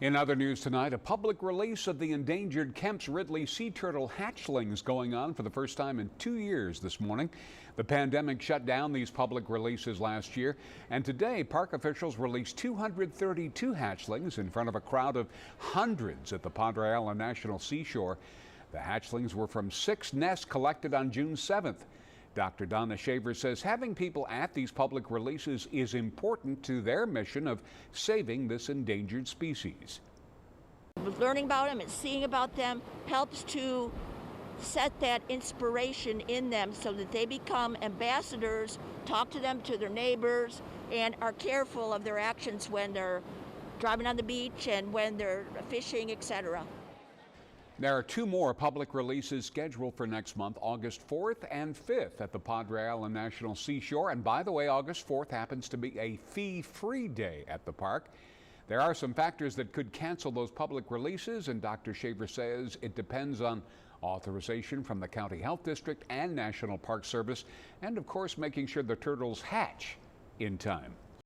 In other news tonight, a public release of the endangered Kemp's Ridley sea turtle hatchlings going on for the first time in 2 years this morning. The pandemic shut down these public releases last year, and today park officials released 232 hatchlings in front of a crowd of hundreds at the Padre National Seashore. The hatchlings were from 6 nests collected on June 7th. Dr. Donna Shaver says having people at these public releases is important to their mission of saving this endangered species. Learning about them and seeing about them helps to set that inspiration in them so that they become ambassadors, talk to them, to their neighbors, and are careful of their actions when they're driving on the beach and when they're fishing, etc. There are 2 more public releases scheduled for next month, August 4th and 5th at the Padre National Seashore. And by the way, August 4th happens to be a fee-free day at the park. There are some factors that could cancel those public releases, and Dr. Shaver says it depends on authorization from the County Health District and National Park Service, and of course making sure the turtles hatch in time.